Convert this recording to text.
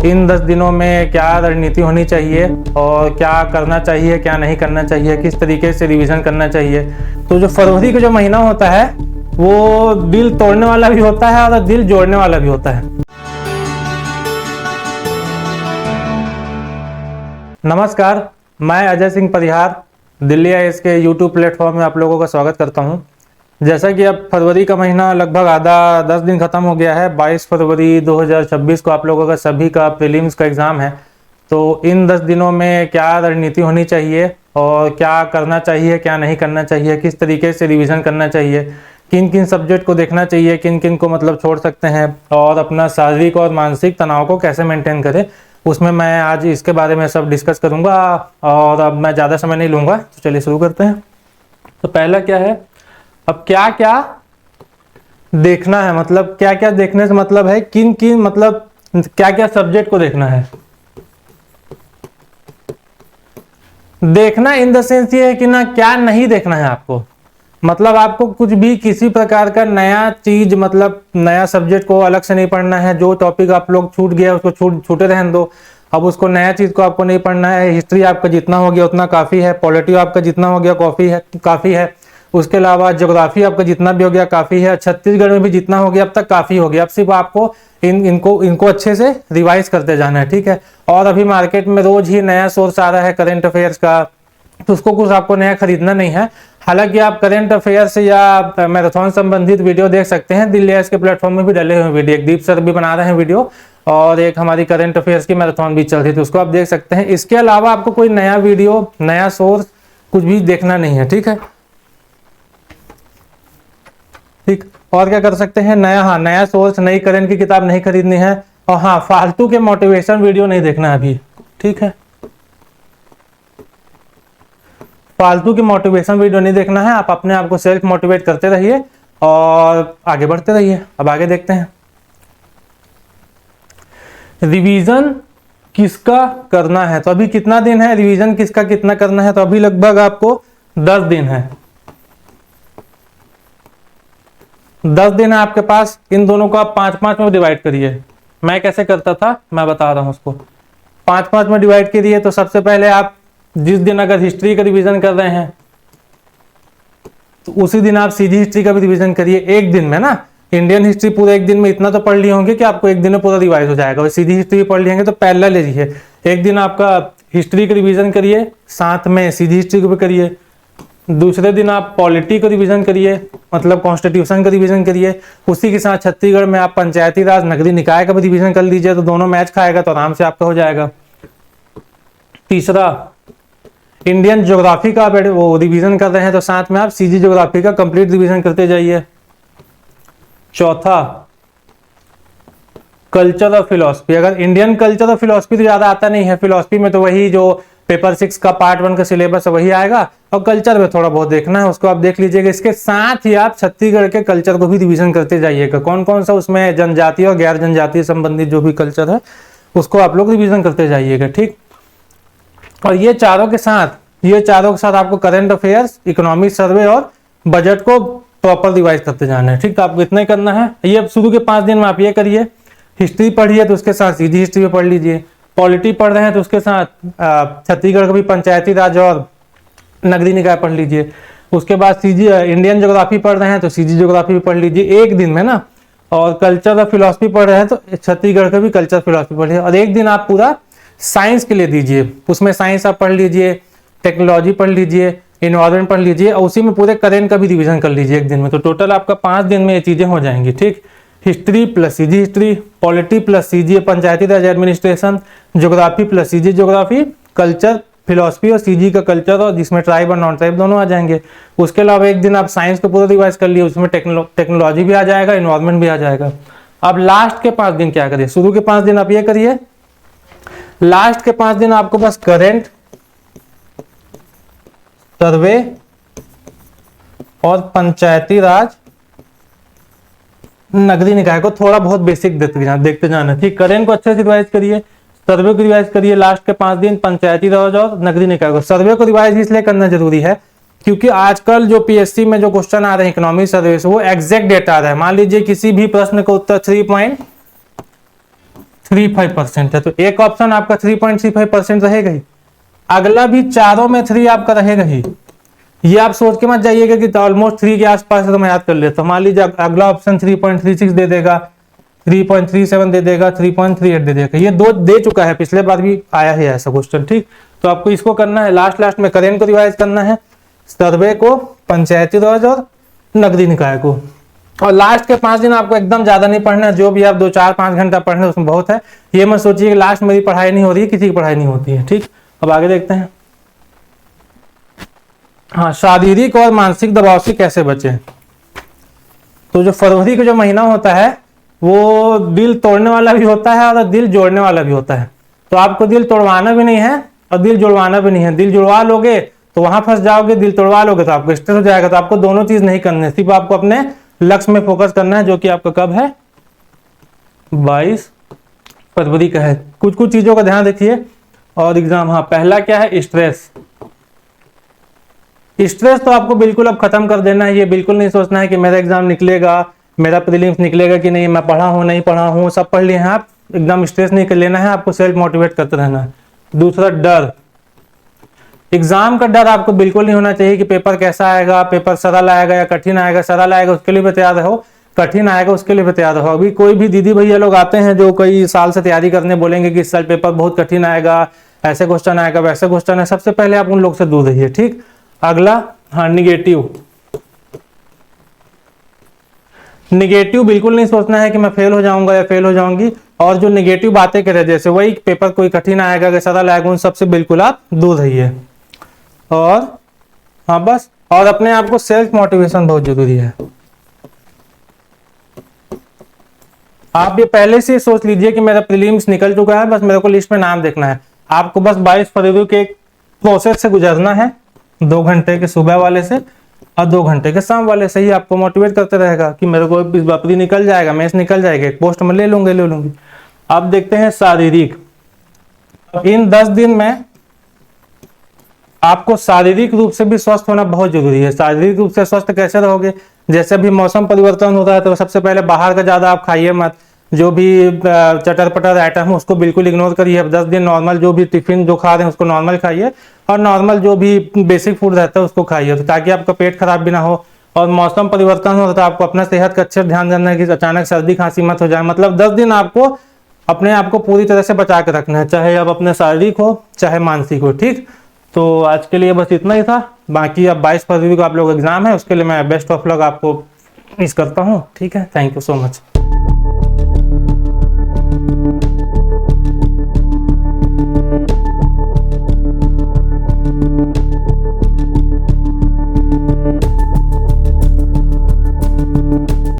इन 10 दिनों में क्या रणनीति होनी चाहिए और क्या करना चाहिए, क्या नहीं करना चाहिए, किस तरीके से रिवीजन करना चाहिए। तो जो फरवरी का जो महीना होता है वो दिल तोड़ने वाला भी होता है और दिल जोड़ने वाला भी होता है। नमस्कार, मैं अजय सिंह परिहार दिल्ली आईएएस के यूट्यूब प्लेटफॉर्म में आप लोगों का स्वागत करता हूं। जैसा कि अब फरवरी का महीना लगभग आधा 10 दिन खत्म हो गया है। 22 फरवरी 2026 को आप लोगों का सभी का प्रीलिम्स का एग्ज़ाम है। तो इन 10 दिनों में क्या रणनीति होनी चाहिए और क्या करना चाहिए, क्या नहीं करना चाहिए, किस तरीके से रिवीजन करना चाहिए, किन किन सब्जेक्ट को देखना चाहिए, किन किन को मतलब छोड़ सकते हैं और अपना शारीरिक और मानसिक तनाव को कैसे मेंटेन करें, उसमें मैं आज इसके बारे में सब डिस्कस करूंगा। और अब मैं ज़्यादा समय नहीं लूँगा, तो चलिए शुरू करते हैं। तो पहला क्या है, अब क्या क्या देखना है, मतलब क्या क्या देखने से मतलब है किन किन मतलब क्या क्या सब्जेक्ट को देखना है। देखना इन द सेंस ये है कि ना क्या नहीं देखना है आपको, मतलब आपको कुछ भी किसी प्रकार का नया चीज मतलब नया सब्जेक्ट को अलग से नहीं पढ़ना है। जो टॉपिक आप लोग छूट गया उसको छूटे रहने दो। अब उसको नया चीज को आपको नहीं पढ़ना है। हिस्ट्री आपका जितना हो गया उतना काफी है, पॉलिटी आपका जितना हो गया काफी है। उसके अलावा ज्योग्राफी आपका जितना भी हो गया काफी है। छत्तीसगढ़ में भी जितना हो गया अब तक काफी हो गया। अब सिर्फ आपको इनको अच्छे से रिवाइज करते जाना है, ठीक है। और अभी मार्केट में रोज ही नया सोर्स आ रहा है करंट अफेयर्स का, तो उसको कुछ आपको नया खरीदना नहीं है। हालांकि आप करंट अफेयर्स या मैराथन संबंधित वीडियो देख सकते हैं। दिल्ली आईएएस के प्लेटफॉर्म में भी डले हुए वीडियो, एक दीप सर भी बना रहे हैं वीडियो, और एक हमारी करंट अफेयर्स की मैराथन भी चल रही थी, उसको आप देख सकते हैं। इसके अलावा आपको कोई नया वीडियो, नया सोर्स कुछ भी देखना नहीं है, ठीक है। ठीक, और क्या कर सकते हैं नया सोर्स, नई करंट की किताब नहीं खरीदनी है। और हाँ, फालतू के मोटिवेशन वीडियो नहीं देखना है अभी, ठीक है। फालतू की मोटिवेशन वीडियो नहीं देखना है। आप अपने आप को सेल्फ मोटिवेट करते रहिए और आगे बढ़ते रहिए। अब आगे देखते हैं रिवीजन किसका करना है। तो अभी कितना दिन है, रिवीजन किसका कितना करना है, तो अभी लगभग आपको 10 दिन है। 10 दिन है आपके पास। इन दोनों को आप 5-5 में डिवाइड करिए। मैं कैसे करता था मैं बता रहा हूं उसको। 5-5 में डिवाइड करिए। तो सबसे पहले आप जिस दिन अगर हिस्ट्री का रिवीजन कर रहे हैं तो उसी दिन आप सीधी हिस्ट्री का भी रिवीजन करिए। एक दिन में ना, इंडियन हिस्ट्री पूरे एक दिन में इतना तो पढ़ लिए होंगे कि आपको एक दिन में पूरा रिवाइज हो जाएगा। और सीधी हिस्ट्री भी पढ़ लेंगे तो पैरेलल लीजिए। एक दिन आपका हिस्ट्री का रिवीजन करिए, साथ में सीधी हिस्ट्री को भी करिए। दूसरे दिन आप पॉलिटी को रिवीजन करिए, मतलब कॉन्स्टिट्यूशन का रिवीजन करिए। उसी के साथ छत्तीसगढ़ में आप पंचायती राज नगरीय निकाय का भी रिवीजन कर लीजिए। तो दोनों मैच खाएगा तो आराम से आपका हो जाएगा। तीसरा, इंडियन ज्योग्राफी का वो रिवीजन कर रहे हैं तो साथ में आप सीजी ज्योग्राफी का कंप्लीट रिवीजन करते जाइए। चौथा, कल्चर और फिलॉसफी। अगर इंडियन कल्चर और फिलॉसफी तो ज्यादा आता नहीं है, फिलॉसफी में तो वही जो पेपर 6 का पार्ट 1 का सिलेबस है वही आएगा, और कल्चर में थोड़ा बहुत देखना है, उसको आप देख लीजिएगा। इसके साथ ही आप छत्तीसगढ़ के कल्चर को भी रिवीजन करते जाइएगा। कौन कौन सा उसमें जनजातीय और गैर जनजातीय संबंधित जो भी कल्चर है उसको आप लोग रिवीजन करते जाइएगा, ठीक। और ये चारों के साथ आपको करंट अफेयर्स, इकोनॉमिक सर्वे और बजट को प्रॉपर रिवाइज करते जाना है, ठीक। तो आपको इतना ही करना है। ये अब शुरू के 5 दिन में आप ये करिए। हिस्ट्री पढ़िए तो उसके साथ सीधी हिस्ट्री भी पढ़ लीजिए। पॉलिटी पढ़ रहे हैं तो उसके साथ छत्तीसगढ़ का भी पंचायती राज और नगरीय निकाय पढ़ लीजिए। उसके बाद सीजी इंडियन ज्योग्राफी पढ़ रहे हैं तो सीजी ज्योग्राफी भी पढ़ लीजिए एक दिन में ना। और कल्चर और फिलॉसफी पढ़ रहे हैं तो छत्तीसगढ़ का भी कल्चर फिलॉसफी पढ़िए। और एक दिन आप पूरा साइंस के लिए दीजिए, उसमें साइंस आप पढ़ लीजिए, टेक्नोलॉजी पढ़ लीजिए, इन्वायरमेंट पढ़ लीजिए, और उसी में पूरे करंट का भी रिवीजन कर लीजिए एक दिन में। तो टोटल आपका 5 दिन में ये चीजें हो जाएंगी, ठीक। History plus CG history, polity plus CG panchayati Raj administration, geography plus CG geography, culture philosophy और सीजी का कल्चर, और जिसमें ट्राइब और नॉन ट्राइब दोनों आ जाएंगे। उसके अलावा एक दिन आप साइंस को पूरा रिवाइज कर लिए, उसमें टेक्नोलॉजी भी आ जाएगा, इन्वायरमेंट भी आ जाएगा। अब लास्ट के 5 दिन क्या करिए, शुरू के 5 दिन आप ये करिए, लास्ट के 5 दिन आपको बस करंट, सर्वे और पंचायती राज नगरीय निकाय को थोड़ा बहुत बेसिक देखते जाना, ठीक। करंट को अच्छे से रिवाइज करिए, सर्वे को रिवाइज करिए लास्ट के 5 दिन, पंचायती राज और नगरीय निकाय को। सर्वे को रिवाइज इसलिए करना जरूरी है क्योंकि आजकल जो पीएससी में जो क्वेश्चन आ रहे हैं इकोनॉमिक सर्वे से, वो एग्जैक्ट डेटा आ रहा है। मान लीजिए किसी भी प्रश्न का उत्तर 3.35% है, तो एक ऑप्शन आपका 3.35% रहेगा ही, अगला भी चारों में 3 आपका रहेगा ही। ये आप सोच के मत जाइएगा कि ऑलमोस्ट 3 के आसपास है तो मैं याद कर लेता हूँ। मान लीजिए अगला ऑप्शन 3.36 दे देगा, 3.37 दे देगा, 3.38 दे देगा, ये दो दे चुका है, पिछले बार भी आया है ऐसा क्वेश्चन, ठीक। तो आपको इसको करना है, लास्ट में करेंट को रिवाइज करना है, सर्वे को, पंचायती राज और नगरीय निकाय को, और लास्ट के 5 दिन आपको एकदम ज्यादा नहीं पढ़ना है, जो भी आप 2, 4, 5 घंटा पढ़ रहे हैं उसमें बहुत है। ये मत सोचिए कि लास्ट मेरी पढ़ाई नहीं हो रही है, किसी की पढ़ाई नहीं होती है, ठीक। अब आगे देखते हैं। हाँ, शारीरिक और मानसिक दबाव से कैसे बचें। तो जो फरवरी का जो महीना होता है वो दिल तोड़ने वाला भी होता है और दिल जोड़ने वाला भी होता है। तो आपको दिल तोड़वाना भी नहीं है और दिल जुड़वाना भी नहीं है। दिल जुड़वा लोगे तो वहां फंस जाओगे, दिल तोड़वा लोगे तो आपको स्ट्रेस हो जाएगा। तो आपको दोनों चीज नहीं करनी है, सिर्फ आपको अपने लक्ष्य में फोकस करना है, जो कि आपका कब है, 22 फरवरी का है। कुछ कुछ चीजों का ध्यान रखिए और एग्जाम। हाँ, पहला क्या है, स्ट्रेस। स्ट्रेस तो आपको बिल्कुल अब खत्म कर देना है। ये बिल्कुल नहीं सोचना है कि मेरा एग्जाम निकलेगा, मेरा प्रीलिम्स निकलेगा कि नहीं, मैं पढ़ा हूँ नहीं पढ़ा हूँ, सब पढ़ लिए हैं आप, एकदम स्ट्रेस नहीं कर लेना है, आपको सेल्फ मोटिवेट करते रहना है। दूसरा, डर। एग्जाम का डर आपको बिल्कुल नहीं होना चाहिए कि पेपर कैसा आएगा, पेपर सरल आएगा या कठिन आएगा। सरल आएगा उसके लिए भी तैयार रहो, कठिन आएगा उसके लिए भी तैयार रहो। अभी कोई भी दीदी भैया लोग आते हैं जो कई साल से तैयारी करने, बोलेंगे कि इस साल पेपर बहुत कठिन आएगा, ऐसे क्वेश्चन आएगा, वैसे क्वेश्चन है, सबसे पहले आप उन लोग से दूर रहिए, ठीक। अगला, हाँ, निगेटिव। निगेटिव बिल्कुल नहीं सोचना है कि मैं फेल हो जाऊंगा या फेल हो जाऊंगी, और जो निगेटिव बातें करे, जैसे वही पेपर कोई कठिन आएगा या सरल आएगा, उन सबसे बिल्कुल आप दूर रहिए। और हाँ बस, और अपने आप को सेल्फ मोटिवेशन बहुत जरूरी है। आप ये पहले से सोच लीजिए कि मेरा प्रीलिम्स निकल चुका है, बस मेरे को लिस्ट में नाम देखना है। आपको बस 22 फरवरी के एक प्रोसेस से गुजरना है, 2 घंटे के सुबह वाले से और 2 घंटे के शाम वाले से ही आपको मोटिवेट करते रहेगा कि मेरे को इस बार निकल जाएगा, मैथ्स निकल जाएगा, एक पोस्ट में ले लूंगी। अब देखते हैं शारीरिक। इन 10 दिन में आपको शारीरिक रूप से भी स्वस्थ होना बहुत जरूरी है। शारीरिक रूप से स्वस्थ कैसे रहोगे, जैसे अभी मौसम परिवर्तन होता है तो सबसे पहले बाहर का ज्यादा आप खाइए मत, जो भी चटर पटर आइटम है उसको बिल्कुल इग्नोर करिए। अब 10 दिन नॉर्मल जो भी टिफिन जो खा रहे हैं उसको नॉर्मल खाइए, और नॉर्मल जो भी बेसिक फूड रहता है उसको खाइए, तो ताकि आपका पेट खराब भी ना हो। और मौसम परिवर्तन हो तो आपको अपना सेहत का अच्छे ध्यान देना है कि अचानक सर्दी खांसी मत हो जाए। मतलब 10 दिन आपको अपने आप को पूरी तरह से बचा के रखना है, चाहे अब अपने शारीरिक हो चाहे मानसिक हो, ठीक। तो आज के लिए बस इतना ही था। बाकी अब 22 फरवरी को आप लोग एग्जाम है, उसके लिए मैं बेस्ट ऑफ लक आपको विश करता हूँ, ठीक है। Thank you so much.